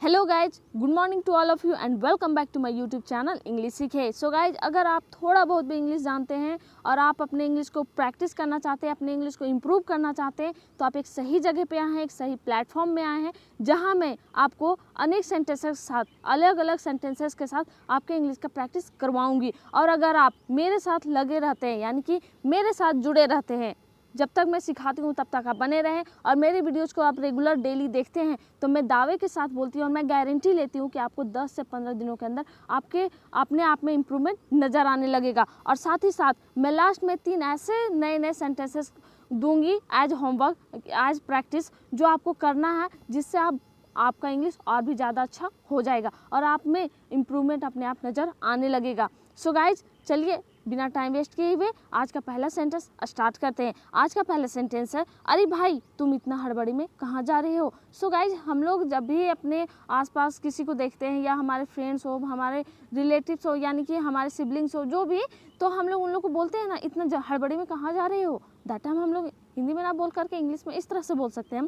Hello guys, good morning to all of you and welcome back to my YouTube channel English सीखे। So guys, अगर आप थोड़ा बहुत भी इंग्लिश जानते हैं और आप अपने इंग्लिश को प्रैक्टिस करना चाहते हैं, अपने इंग्लिश को इम्प्रूव करना चाहते हैं, तो आप एक सही जगह पे आए हैं, एक सही प्लेटफॉर्म में आए हैं, जहां मैं आपको अनेक सेंटेंसेस के साथ, अलग अलग सेंटेंसेस के साथ आपके इंग्लिश का प्रैक्टिस करवाऊँगी। और अगर आप मेरे साथ लगे रहते हैं, यानी कि मेरे साथ जुड़े रहते हैं, जब तक मैं सिखाती हूँ तब तक आप बने रहें और मेरे वीडियोस को आप रेगुलर डेली देखते हैं, तो मैं दावे के साथ बोलती हूँ और मैं गारंटी लेती हूँ कि आपको 10 से 15 दिनों के अंदर आपके अपने आप में इम्प्रूवमेंट नज़र आने लगेगा। और साथ ही साथ मैं लास्ट में 3 ऐसे नए नए सेंटेंसेस दूंगी एज होमवर्क, एज प्रैक्टिस, जो आपको करना है, जिससे आपका इंग्लिश और भी ज़्यादा अच्छा हो जाएगा और आप में इम्प्रूवमेंट अपने आप नज़र आने लगेगा। सो गाइज, चलिए बिना टाइम वेस्ट किए हुए आज का पहला सेंटेंस स्टार्ट करते हैं। आज का पहला सेंटेंस है, अरे भाई तुम इतना हड़बड़ी में कहाँ जा रहे हो। सो गाइज, हम लोग जब भी अपने आसपास किसी को देखते हैं, या हमारे फ्रेंड्स हो, हमारे रिलेटिव्स हो, यानी कि हमारे सिबलिंग्स हो, जो भी, तो हम लोग उन लोग को बोलते हैं ना, इतना हड़बड़ी में कहाँ जा रहे हो। दैट टाइम हम लोग हिंदी में ना बोल करके इंग्लिश में इस तरह से बोल सकते हैं,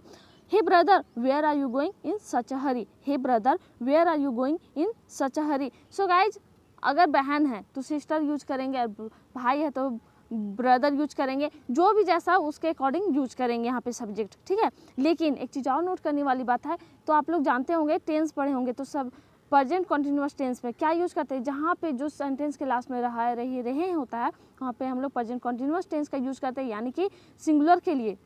hey brother where are you going in such a hurry. Hey brother where are you going in such a hurry. So guys, अगर बहन है तो सिस्टर यूज करेंगे, भाई है तो ब्रदर यूज करेंगे, जो भी जैसा उसके अकॉर्डिंग यूज करेंगे यहाँ पे सब्जेक्ट, ठीक है। लेकिन एक चीज़ और नोट करने वाली बात है, तो आप लोग जानते होंगे, टेंस पढ़े होंगे, तो सब प्रेजेंट कॉन्टिन्यूअस टेंस में क्या यूज करते हैं, जहाँ पे जो सेंटेंस के लास्ट में रहे होता है, वहाँ पे हम लोग प्रेजेंट कॉन्टिन्यूअस टेंस का यूज करते हैं, यानी कि सिंगुलर के लिए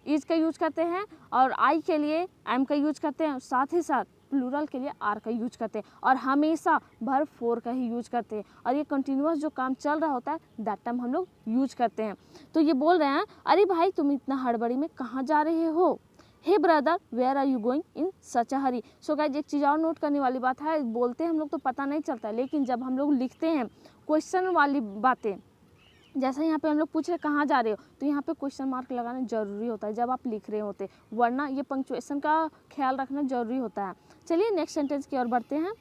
इज का यूज करते हैं और आई के लिए एम का यूज करते हैं, साथ ही साथ प्लूरल के लिए आर का यूज करते हैं और हमेशा वर्ब फोर का ही यूज करते हैं। और ये कंटिन्यूअस जो काम चल रहा होता है, दैट टाइम हम लोग यूज करते हैं। तो ये बोल रहे हैं, अरे भाई तुम इतना हड़बड़ी में कहाँ जा रहे हो। Hey brother where are you going in such a hurry. So guys, एक चीज़ और नोट करने वाली बात है, बोलते हैं हम लोग तो पता नहीं चलता, लेकिन जब हम लोग लिखते हैं क्वेश्चन वाली बातें, जैसा यहाँ पे हम लोग पूछ रहे कहाँ जा रहे हो, तो यहाँ पे क्वेश्चन मार्क लगाना जरूरी होता है जब आप लिख रहे होते, वरना ये पंक्चुएशन का ख्याल रखना जरूरी होता है। चलिए नेक्स्ट सेंटेंस की ओर बढ़ते हैं।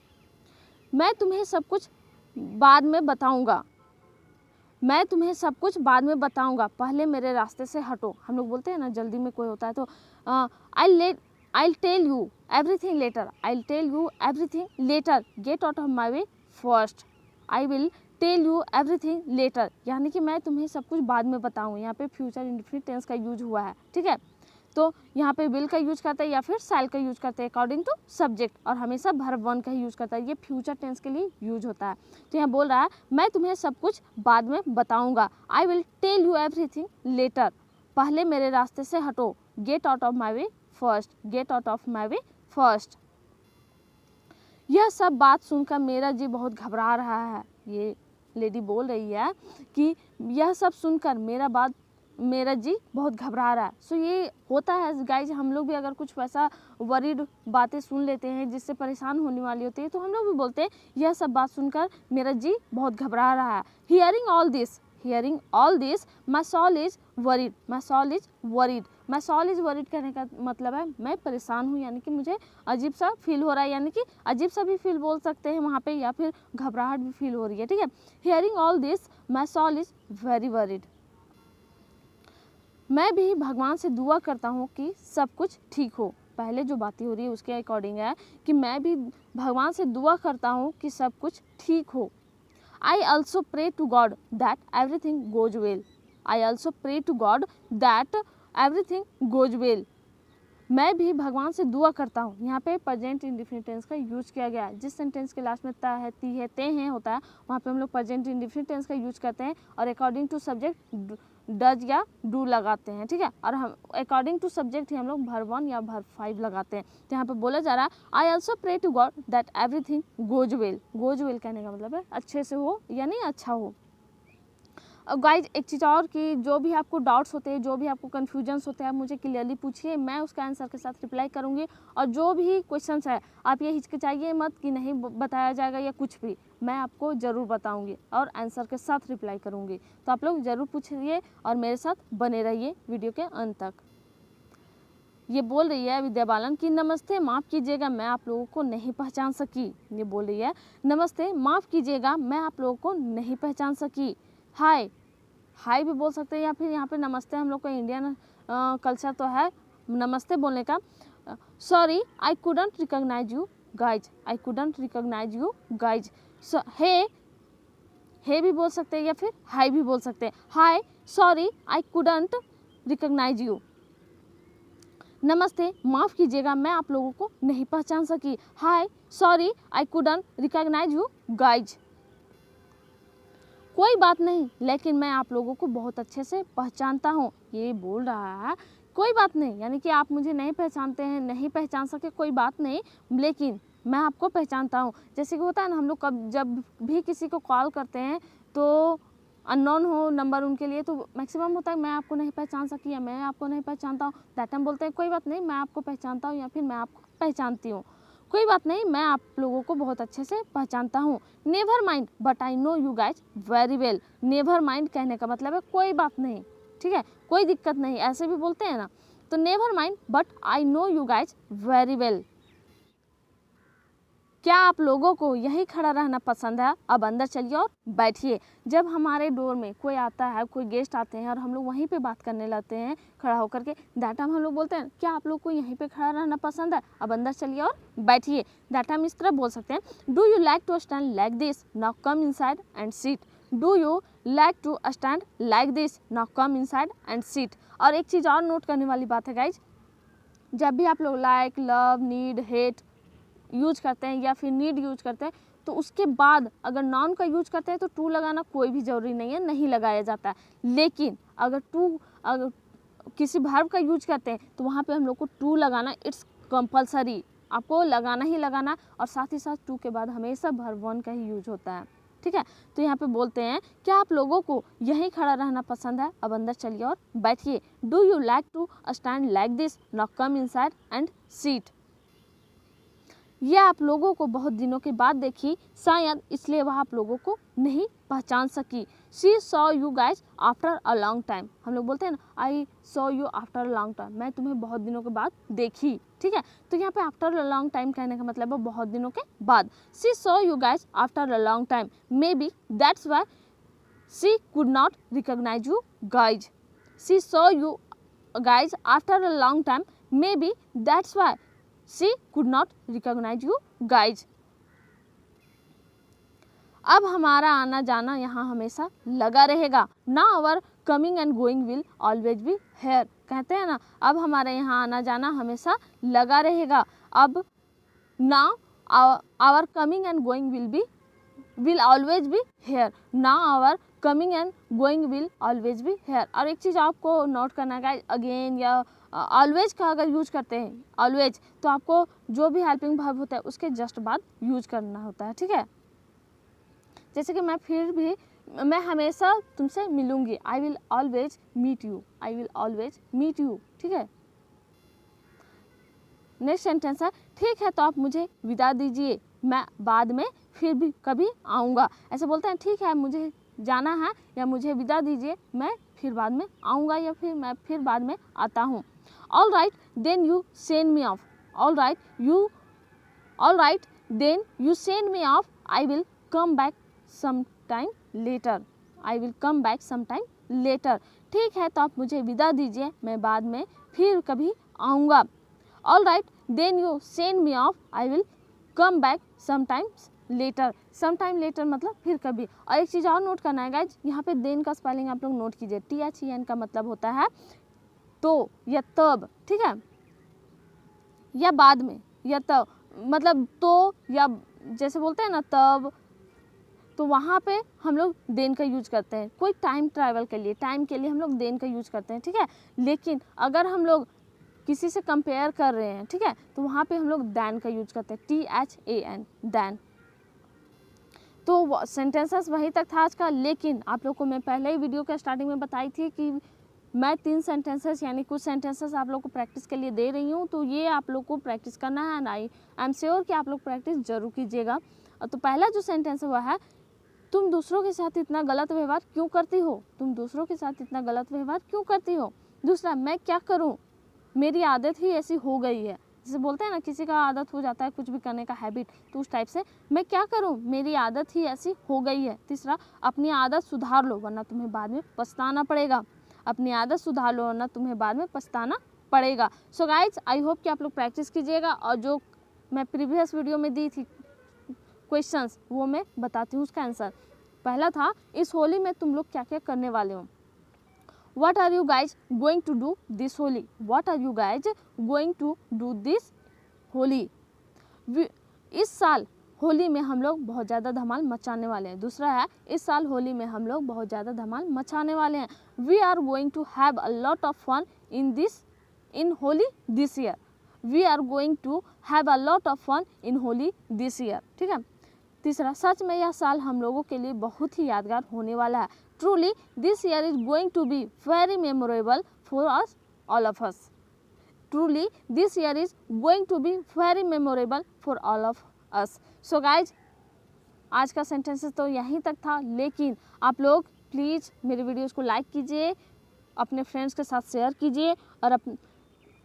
मैं तुम्हें सब कुछ बाद में बताऊंगा। मैं तुम्हें सब कुछ बाद में बताऊंगा, पहले मेरे रास्ते से हटो। हम लोग बोलते हैं ना, जल्दी में कोई होता है तो I'll tell you everything later. I'll tell you everything later, get out of my way first. I will tell you everything later, यानी कि मैं तुम्हें सब कुछ बाद में बताऊँ। यहाँ पे फ्यूचर इंडेफिनिट टेंस का यूज हुआ है, ठीक है। तो यहाँ पे विल का यूज करते हैं या फिर शैल का यूज करते हैं अकॉर्डिंग टू सब्जेक्ट, और हमेशा वर्ब वन का ही यूज करता है, ये फ्यूचर टेंस के लिए यूज होता है। तो यहाँ बोल रहा है, मैं तुम्हें सब कुछ बाद में बताऊंगा। I will tell you everything later, पहले मेरे रास्ते से हटो। Get out of my way first, get out of my way first. यह सब बात सुनकर मेरा जी बहुत घबरा रहा है। ये लेडी बोल रही है कि यह सब सुनकर मेरा जी बहुत घबरा रहा है। सो ये होता है गाइज, हम लोग भी अगर कुछ वैसा वरीड बातें सुन लेते हैं जिससे परेशान होने वाली होती है, तो हम लोग भी बोलते हैं यह सब बात सुनकर मेरा जी बहुत घबरा रहा है। Hearing all this my soul is worried. My soul is worried, my soul is worried कहने का मतलब है मैं परेशान हूँ, यानी कि मुझे अजीब सा फील हो रहा है, यानी कि अजीब सा भी फील बोल सकते हैं वहाँ पे, या फिर घबराहट भी फील हो रही है, ठीक है। Hearing all this my soul is very worried. मैं भी भगवान से दुआ करता हूँ कि सब कुछ ठीक हो। पहले जो बातें हो रही है उसके अकॉर्डिंग है कि मैं भी भगवान से दुआ करता हूँ कि सब कुछ ठीक हो। I also pray to God that everything goes well. I also pray to God that everything goes well. मैं भी भगवान से दुआ करता हूँ। यहाँ पे प्रेजेंट इंडेफिनिट टेंस का यूज किया गया है। जिस सेंटेंस के लास्ट में ता है, ती है, ते हैं होता है, वहाँ पे हम लोग प्रेजेंट इंडेफिनिट टेंस का यूज करते हैं और अकॉर्डिंग टू सब्जेक्ट डज या डू लगाते हैं, ठीक है। और हम अकॉर्डिंग टू सब्जेक्ट ही हम लोग वर्ब वन या वर्ब फाइव लगाते हैं। तो यहाँ पे बोला जा रहा है, I also pray to God that everything goes well. Goes well कहने का मतलब है अच्छे से हो, यानी अच्छा हो। अब गाइज, एक चीज़ और कि जो भी आपको डाउट्स होते हैं, जो भी आपको कन्फ्यूजन्स होते हैं, आप मुझे क्लियरली पूछिए, मैं उसका आंसर के साथ रिप्लाई करूँगी। और जो भी क्वेश्चंस है, आप ये हिचकिचाइए मत कि नहीं बताया जाएगा या कुछ भी, मैं आपको ज़रूर बताऊँगी और आंसर के साथ रिप्लाई करूँगी। तो आप लोग ज़रूर पूछिए और मेरे साथ बने रहिए वीडियो के अंत तक। ये बोल रही है विद्या बालन कि नमस्ते, माफ़ कीजिएगा मैं आप लोगों को नहीं पहचान सकी। ये बोल रही है, नमस्ते, माफ़ कीजिएगा मैं आप लोगों को नहीं पहचान सकी। हाय भी बोल सकते हैं, या फिर यहाँ पे नमस्ते हम लोग का इंडियन कल्चर तो है नमस्ते बोलने का। Sorry I couldn't recognise you. Guys, I couldn't recognise you guys. So hey भी बोल सकते हैं या फिर हाई भी बोल सकते हैं। Hi, sorry, I couldn't recognise you. नमस्ते, माफ़ कीजिएगा, मैं आप लोगों को नहीं पहचान सकी। Hi, sorry, I couldn't recognise you guys. कोई बात नहीं, लेकिन मैं आप लोगों को बहुत अच्छे से पहचानता हूँ। ये बोल रहा है कोई बात नहीं, यानी कि आप मुझे नहीं पहचानते हैं, नहीं पहचान सके, कोई बात नहीं, लेकिन मैं आपको पहचानता हूँ। जैसे कि होता है ना, हम लोग जब भी किसी को कॉल करते हैं तो अननोन हो नंबर उनके लिए, तो मैक्सिमम होता है मैं आपको नहीं पहचान सकी या मैं आपको नहीं पहचानता हूँ। दैट टाइम बोलते हैं कोई बात नहीं, मैं आपको पहचानता हूँ या फिर मैं आपको पहचानती हूँ। कोई बात नहीं, मैं आप लोगों को बहुत अच्छे से पहचानता हूँ। Never mind but I know you guys very well. Never mind कहने का मतलब है कोई बात नहीं, ठीक है, कोई दिक्कत नहीं, ऐसे भी बोलते हैं ना। तो never mind but I know you guys very well. क्या आप लोगों को यहीं खड़ा रहना पसंद है? अब अंदर चलिए और बैठिए। जब हमारे डोर में कोई आता है, कोई गेस्ट आते हैं और हम लोग वहीं पे बात करने लगते हैं खड़ा होकर के, दैट टाइम हम लोग बोलते हैं क्या आप लोग को यहीं पे खड़ा रहना पसंद है? अब अंदर चलिए और बैठिए। दैट टाइम इस तरह बोल सकते हैं, do you like to stand like this? Now come inside and seat. Do you like to stand like this? Now come inside and seat. और एक चीज़ और नोट करने वाली बात है गाइज, जब भी आप लोग like, love, need, hate use करते हैं या फिर नीड यूज करते हैं, तो उसके बाद अगर नाउन का यूज करते हैं तो टू लगाना कोई भी ज़रूरी नहीं है, नहीं लगाया जाता है। लेकिन अगर किसी वर्ब का यूज करते हैं तो वहाँ पे हम लोग को टू लगाना इट्स कंपलसरी, आपको लगाना ही लगाना। और साथ ही साथ टू के बाद हमेशा वर्ब वन का ही यूज होता है, ठीक है। तो यहाँ पे बोलते हैं क्या आप लोगों को यहीं खड़ा रहना पसंद है? अब अंदर चलिए और बैठिए। Do you like to stand like this? Now come inside and seat. यह आप लोगों को बहुत दिनों के बाद देखी, शायद इसलिए वह आप लोगों को नहीं पहचान सकी। She saw you guys after a long time. हम लोग बोलते हैं ना, I saw you after a long time, मैं तुम्हें बहुत दिनों के बाद देखी, ठीक है। तो यहाँ पे आफ्टर अ लॉन्ग टाइम कहने का मतलब है बहुत दिनों के बाद। She saw you guys after a long time, maybe that's why she could not recognise you guys. She saw you guys after a long time, maybe that's why she could not recognize you guys। अब हमारा आना जाना यहाँ हमेशा लगा रहेगा। Now our coming and going will always be here। कहते हैं ना, अब हमारे यहाँ आना जाना हमेशा लगा रहेगा। अब now our coming and going will always be here। Now our coming and going will always be here। और एक चीज़ आपको नोट करना है, अगेन या ऑलवेज का अगर यूज करते हैं ऑलवेज, तो आपको जो भी हेल्पिंग वर्ब होता है उसके जस्ट बाद यूज करना होता है, ठीक है। जैसे कि मैं हमेशा तुमसे मिलूंगी, I will always meet you, I will always meet you, ठीक है। नेक्स्ट सेंटेंस है, ठीक है तो आप मुझे विदा दीजिए, मैं बाद में फिर भी कभी आऊँगा। ऐसे बोलते हैं, ठीक है मुझे जाना है या मुझे विदा दीजिए, मैं फिर बाद में आऊँगा या फिर मैं फिर बाद में आता हूँ। All right, then you send me off. All right, then you send me off. I will come back sometime later. I will come back sometime later. ठीक है तो आप मुझे विदा दीजिए, मैं बाद में फिर कभी आऊँगा। All right, then you send me off. I will come back sometimes later। sometime later मतलब फिर कभी। और एक चीज़ और नोट करना है गाइज, यहाँ पे देन का स्पेलिंग आप लोग नोट कीजिए। THEN का मतलब होता है तो या तब, ठीक है, या बाद में, या तब मतलब तो, या जैसे बोलते हैं ना तब, तो वहाँ पे हम लोग देन का यूज करते हैं। कोई टाइम ट्रैवल के लिए, टाइम के लिए हम लोग देन का यूज करते हैं, ठीक है। लेकिन अगर हम लोग किसी से कंपेयर कर रहे हैं, ठीक है, तो वहाँ पे हम लोग दैन का यूज करते हैं, THAN, दैन। तो सेंटेंसेस वहीं तक था आज का, लेकिन आप लोग को मैं पहले ही वीडियो के स्टार्टिंग में बताई थी कि मैं 3 सेंटेंसेस यानी कुछ सेंटेंसेस आप लोग को प्रैक्टिस के लिए दे रही हूँ, तो ये आप लोग को प्रैक्टिस करना है एंड आई एम श्योर कि आप लोग प्रैक्टिस जरूर कीजिएगा। तो पहला जो सेंटेंस है वह है, तुम दूसरों के साथ इतना गलत व्यवहार क्यों करती हो? तुम दूसरों के साथ इतना गलत व्यवहार क्यों करती हो? दूसरा, मैं क्या करूँ, मेरी आदत ही ऐसी हो गई है। जैसे बोलते हैं ना किसी का आदत हो जाता है कुछ भी करने का हैबिट, तो उस टाइप से मैं क्या करूँ, मेरी आदत ही ऐसी हो गई है। तीसरा, अपनी आदत सुधार लो वरना तुम्हें बाद में पछताना पड़ेगा। अपनी आदत सुधार लो वरना तुम्हें बाद में पछताना पड़ेगा। सो गाइज, आई होप कि आप लोग प्रैक्टिस कीजिएगा और जो मैं प्रीवियस वीडियो में दी थी क्वेश्चंस, वो मैं बताती हूँ उसका आंसर। पहला था इस होली में तुम लोग क्या क्या करने वाले हो। What are you guys going to do this Holi? What are you guys going to do this Holi? इस साल होली में हम लोग बहुत ज़्यादा धमाल मचाने वाले हैं। दूसरा है इस साल होली में हम लोग बहुत ज़्यादा धमाल मचाने वाले हैं। We are going to have a lot of fun in Holi this year. We are going to have a lot of fun in Holi this year. ठीक है। तीसरा, सच में यह साल हम लोगों के लिए बहुत ही यादगार होने वाला है। Truly, this year is going to be very memorable for us, all of us. Truly, this year is going to be very memorable for all of us. So guys, आज का सेंटेंसेस तो यहीं तक था, लेकिन आप लोग प्लीज़ मेरे वीडियोस को लाइक कीजिए, अपने फ्रेंड्स के साथ शेयर कीजिए और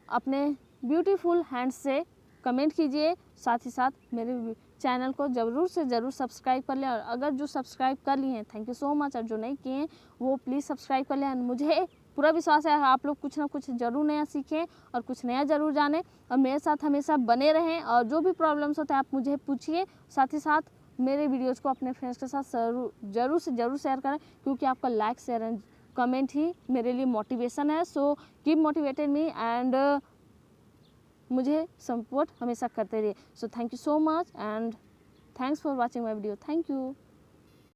अपने ब्यूटीफुल हैंड्स से कमेंट कीजिए। साथ ही साथ मेरे चैनल को ज़रूर से ज़रूर सब्सक्राइब कर लें, और अगर जो सब्सक्राइब कर लिए हैं थैंक यू सो मच, और जो नहीं किए हैं वो प्लीज़ सब्सक्राइब कर लें। मुझे पूरा विश्वास है आप लोग कुछ ना कुछ ज़रूर नया सीखें और कुछ नया ज़रूर जानें, और मेरे साथ हमेशा बने रहें, और जो भी प्रॉब्लम्स होते हैं आप मुझे पूछिए। साथ ही साथ मेरे वीडियोज़ को अपने फ्रेंड्स के साथ ज़रूर से ज़रूर शेयर करें, क्योंकि आपका लाइक शेयर एंड कमेंट ही मेरे लिए मोटिवेशन है। So keep motivated me and मुझे सपोर्ट हमेशा करते रहिए। So thank you so much and thanks for watching my video. Thank you.